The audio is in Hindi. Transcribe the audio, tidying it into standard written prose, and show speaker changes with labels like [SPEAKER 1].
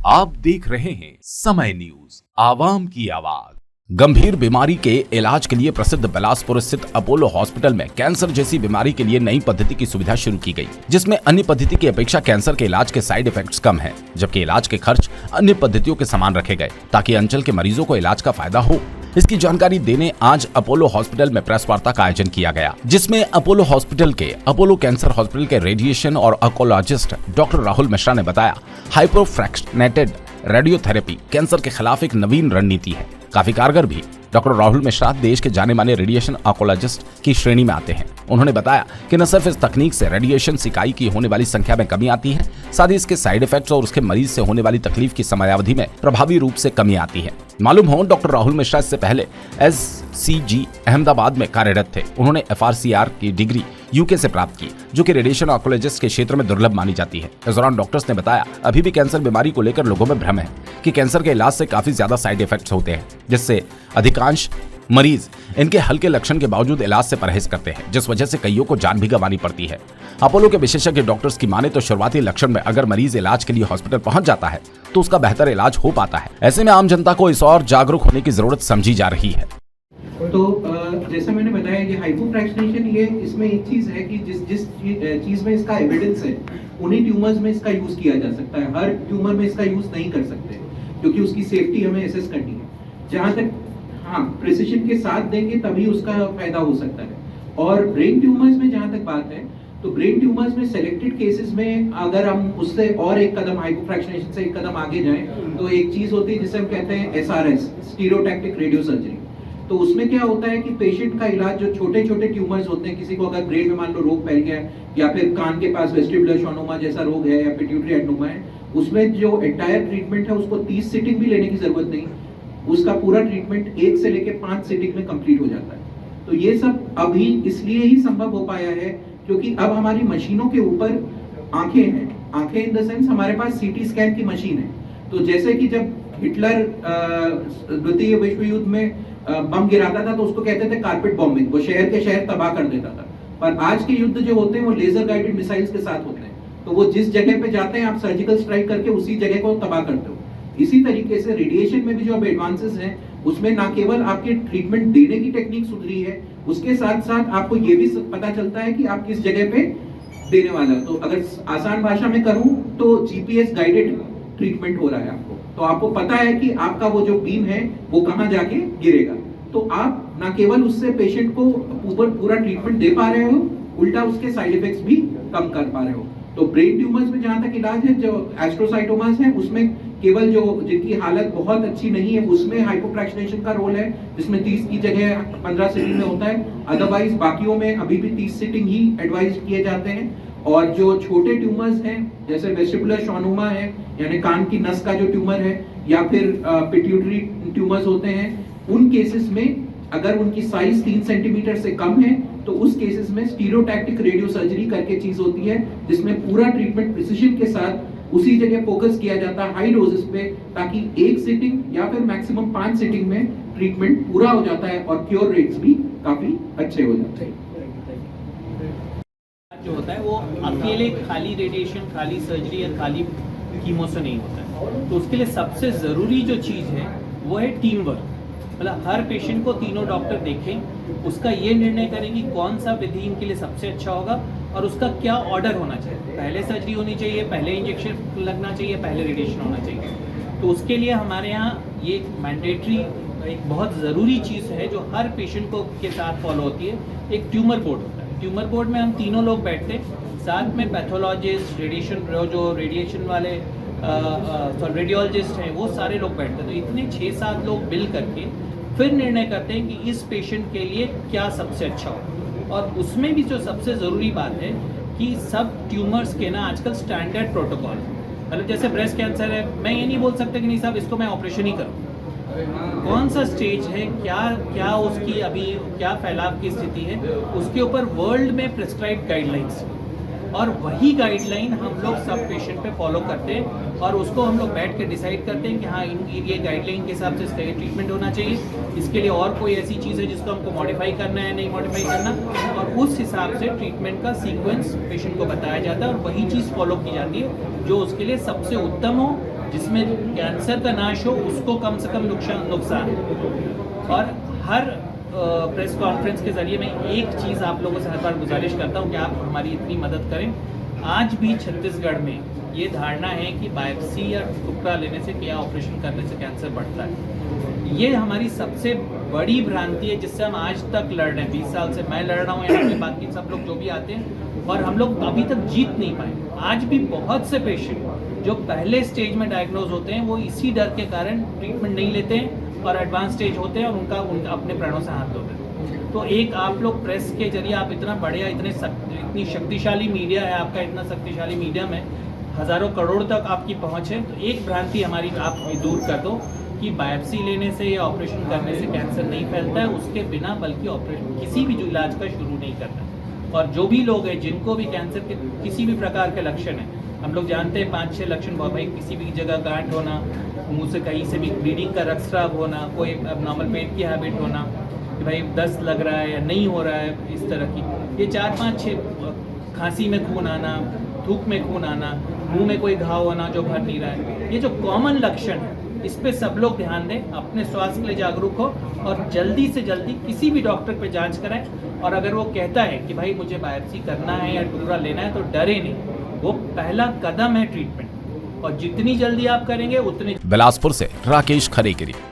[SPEAKER 1] आप देख रहे हैं समय न्यूज, आवाम की आवाज। गंभीर बीमारी के इलाज के लिए प्रसिद्ध बिलासपुर स्थित अपोलो हॉस्पिटल में कैंसर जैसी बीमारी के लिए नई पद्धति की सुविधा शुरू की गई, जिसमें अन्य पद्धति की अपेक्षा कैंसर के इलाज के साइड इफेक्ट्स कम हैं, जबकि इलाज के खर्च अन्य पद्धतियों के समान रखे गए ताकि अंचल के मरीजों को इलाज का फायदा हो। इसकी जानकारी देने आज अपोलो हॉस्पिटल में प्रेस वार्ता का आयोजन किया गया, जिसमें अपोलो हॉस्पिटल के अपोलो कैंसर हॉस्पिटल के रेडिएशन और ऑन्कोलॉजिस्ट डॉक्टर राहुल मिश्रा ने बताया, हाइपोफ्रैक्शनेटेड रेडियोथेरेपी कैंसर के खिलाफ एक नवीन रणनीति है, काफी कारगर भी। डॉक्टर राहुल मिश्रा देश के जाने माने रेडिएशन ऑन्कोलॉजिस्ट की श्रेणी में आते हैं। उन्होंने बताया कि न सिर्फ इस तकनीक से रेडिएशन सिकाई की होने वाली संख्या में कमी आती है, साथ ही इसके साइड इफेक्ट्स और उसके मरीज से होने वाली तकलीफ की समयावधि में प्रभावी रूप से कमी आती है। मालूम हो, डॉक्टर राहुल मिश्रा इससे पहले SCG अहमदाबाद में कार्यरत थे। उन्होंने FRCR की डिग्री UK से प्राप्त की, जो कि रेडिएशन ऑन्कोलॉजिस्ट के क्षेत्र में दुर्लभ मानी जाती है। इस दौरान डॉक्टर्स ने बताया, अभी भी कैंसर बीमारी को लेकर लोगों में भ्रम है कि कैंसर के इलाज से काफी ज्यादा साइड इफेक्ट्स होते हैं, जिससे अधिकांश मरीज इनके हल्के लक्षण के बावजूद इलाज से परहेज करते हैं, जिस वजह से कईयों को जान भी गंवानी पड़ती है। अपोलो के विशेषज्ञ डॉक्टर्स की माने तो शुरुआती लक्षण में अगर मरीज इलाज के लिए हॉस्पिटल पहुंच जाता है तो उसका बेहतर इलाज हो पाता है। ऐसे में आम जनता को इस और जागरूक होने की जरूरत समझी जा रही है।
[SPEAKER 2] तो जैसा मैंने बताया कि हाइपोफ्रैक्शनेशन, ये इसमें एक चीज है कि जिस चीज में इसका एविडेंस है उन्हीं ट्यूमर्स में इसका यूज किया जा सकता है। हर ट्यूमर में इसका यूज नहीं कर सकते क्योंकि उसकी सेफ्टी हमें एसेस करनी है। जहां तक प्रिसिशन के साथ देंगे तभी उसका फायदा हो सकता है। और ब्रेन ट्यूमर्स में जहां तक बात है, तो ब्रेन ट्यूमर्स में सेलेक्टेड केसेस में अगर हम उससे और एक कदम, हाइपोफ्रैक्शनेशन से एक कदम आगे जाएं, तो एक चीज होती है जिसे हम कहते हैं SRS, स्टीरियोटैक्टिक रेडियो सर्जरी। तो उसमें क्या होता है कि पेशेंट का इलाज, जो छोटे छोटे ट्यूमर्स होते हैं, किसी को अगर ब्रेन में मान लो रोग फैल गया है या फिर कान के पास वेस्टिबुलर शोनोमा जैसा रोग है या पिट्यूटरी एडेनोमा है, उसमें जो एंटायर ट्रीटमेंट है उसको 30 सिटिंग भी लेने की जरूरत नहीं, उसका पूरा ट्रीटमेंट 1 से लेकर 5 सिटिंग में कंप्लीट हो जाता है। तो ये सब अभी इसलिए ही संभव हो पाया है क्योंकि अब हमारी मशीनों के ऊपर आंखें हैं। आंखें इन द सेंस हमारे पास CT स्कैन की मशीन है। तो जैसे कि जब हिटलर द्वितीय विश्व युद्ध में बम गिराता था तो उसको कहते थे कारपेट बॉम्बिंग, वो शहर के शहर तबाह कर देता था। पर आज के युद्ध जो होते हैं वो लेजर गाइडेड मिसाइल्स के साथ होते हैं। तो वो जिस जगह पे जाते हैं आप सर्जिकल स्ट्राइक करके उसी जगह को तबाह करते हो। इसी तरीके से रेडिएशन में भी जो अब एडवांसेस हैं, उसमें ना केवल आपके ट्रीटमेंट देने की टेक्निक सुधरी है, उसके साथ साथ आपको ये भी पता चलता है कि आप किस जगह पे देने वाला है। तो अगर आसान भाषा में करूं तो GPS गाइडेड ट्रीटमेंट हो रहा है आपको। तो आपको पता है कि आपका वो जो बीम है वो कहां जाके गिरेगा। तो आप ना केवल उससे पेशेंट को पूरा ट्रीटमेंट दे पा रहे हो, उल्टा उसके साइड इफेक्ट्स भी कम कर पा रहे हो। तो ब्रेन ट्यूमर्स में जहां तक इलाज है, जो एस्ट्रोसाइटोमास है, उसमें केवल जो जिनकी हालत बहुत अच्छी नहीं है उसमें हाइपोफ्रैक्शनेशन का रोल है, जिसमें 30 की जगह 15 सिटिंग में होता है। अदरवाइज बाकियों में अभी भी 30 सिटिंग ही एडवाइज किए जाते हैं। और जो छोटे ट्यूमर्स हैं जैसे वेस्टिबुलर शोनोमा है, यानी कान की नस का जो ट्यूमर है, या फिर पिट्यूटरी ट्यूमर्स होते हैं, उन केसेस में अगर उनकी साइज 3 सेंटीमीटर से कम है तो उस केसेस में स्टीरियोटैक्टिक रेडियो सर्जरी करके चीज होती है, जिसमें पूरा ट्रीटमेंट प्रिसिशन के साथ उसी जगह फोकस किया जाता है हाई डोजेस पे, ताकि 1 सिटिंग या फिर मैक्सिमम 5 सिटिंग में ट्रीटमेंट पूरा हो जाता है और क्योर रेट्स भी काफी अच्छे हो जाते हैं।
[SPEAKER 3] जो होता है वो अकेले खाली रेडिएशन, खाली सर्जरी या खाली कीमो से नहीं होता है। तो उसके लिए सबसे ज़रूरी जो चीज़ है वो है टीम वर्क। मतलब हर पेशेंट को तीनों डॉक्टर देखें, उसका ये निर्णय करें कि कौन सा विधि इनके लिए सबसे अच्छा होगा और उसका क्या ऑर्डर होना चाहिए। पहले सर्जरी होनी चाहिए, पहले इंजेक्शन लगना चाहिए, पहले रेडिएशन होना चाहिए। तो उसके लिए हमारे यहाँ ये मैंडेटरी एक बहुत ज़रूरी चीज़ है जो हर पेशेंट को के साथ फॉलो होती है। एक ट्यूमर बोर्ड होता है। ट्यूमर बोर्ड में हम तीनों लोग बैठते हैं, साथ में पैथोलॉजिस्ट, जो रेडिएशन वाले रेडियोलॉजिस्ट हैं, वो सारे लोग बैठते हैं। तो इतने 6-7 लोग मिल करके फिर निर्णय करते हैं कि इस पेशेंट के लिए क्या सबसे अच्छा हो। और उसमें भी जो सबसे ज़रूरी बात है कि सब ट्यूमर्स के ना आजकल स्टैंडर्ड प्रोटोकॉल, मतलब जैसे ब्रेस्ट कैंसर है, मैं ये नहीं बोल सकता कि नहीं साहब इसको मैं ऑपरेशन ही करूँ। कौन सा स्टेज है, क्या उसकी अभी क्या फैलाव की स्थिति है, उसके ऊपर वर्ल्ड में प्रिस्क्राइब गाइडलाइंस, और वही गाइडलाइन हम लोग सब पेशेंट पे फॉलो करते हैं और उसको हम लोग बैठ के डिसाइड करते हैं कि हाँ ये गाइडलाइन के हिसाब से इसका ये ट्रीटमेंट होना चाहिए, इसके लिए और कोई ऐसी चीज़ है जिसको हमको मॉडिफाई करना है, नहीं मॉडिफाई करना, और उस हिसाब से ट्रीटमेंट का सीक्वेंस पेशेंट को बताया जाता है और वही चीज़ फॉलो की जाती है जो उसके लिए सबसे उत्तम हो जिसमें कैंसर का नाश हो उसको कम से कम नुकसान हो। और हर प्रेस कॉन्फ्रेंस के जरिए मैं एक चीज़ आप लोगों से हर बार गुजारिश करता हूँ कि आप हमारी इतनी मदद करें। आज भी छत्तीसगढ़ में ये धारणा है कि बायोप्सी या टुकड़ा लेने से या ऑपरेशन करने से कैंसर बढ़ता है। ये हमारी सबसे बड़ी भ्रांति है जिससे हम आज तक लड़ रहे हैं। 20 साल से मैं लड़ रहा हूँ यहाँ पे, बाकी सब लोग जो भी आते हैं, और हम लोग अभी तक जीत नहीं पाए। आज भी बहुत से पेशेंट जो पहले स्टेज में डायग्नोज होते हैं वो इसी डर के कारण ट्रीटमेंट नहीं लेते हैं और एडवांस स्टेज होते हैं और उनका अपने प्राणों से हाथ धोते हैं। तो एक आप लोग प्रेस के जरिए, आप इतना बढ़िया, इतनी शक्तिशाली मीडिया है आपका, इतना शक्तिशाली मीडिया में हज़ारों करोड़ तक आपकी पहुँच है, तो एक भ्रांति हमारी आप दूर कर दो कि बायोप्सी लेने से या ऑपरेशन करने से कैंसर नहीं फैलता है। उसके बिना बल्कि ऑपरेशन किसी भी इलाज का शुरू नहीं करना। और जो भी लोग हैं जिनको भी कैंसर के किसी भी प्रकार के लक्षण हैं, हम लोग जानते हैं 5-6 लक्षण, भाई किसी भी जगह गांठ होना, मुंह से कहीं से भी ब्लीडिंग का रक्तस्राव होना, कोई एबनॉर्मल पेट की हैबिट होना, कि भाई दस्त लग रहा है या नहीं हो रहा है, इस तरह की ये 4-5-6, खांसी में खून आना, थूक में खून आना, मुंह में कोई घाव होना जो भर नहीं रहा है, ये जो कॉमन लक्षण है इस पे सब लोग ध्यान दें, अपने स्वास्थ्य के लिए जागरूक हो और जल्दी से जल्दी किसी भी डॉक्टर पे जांच कराएं। और अगर वो कहता है कि भाई मुझे बायोप्सी करना है या टुकड़ा लेना है तो डरे नहीं, वो पहला कदम है ट्रीटमेंट, और जितनी जल्दी आप करेंगे उतनी।
[SPEAKER 1] बिलासपुर से राकेश खरे की रिपोर्ट।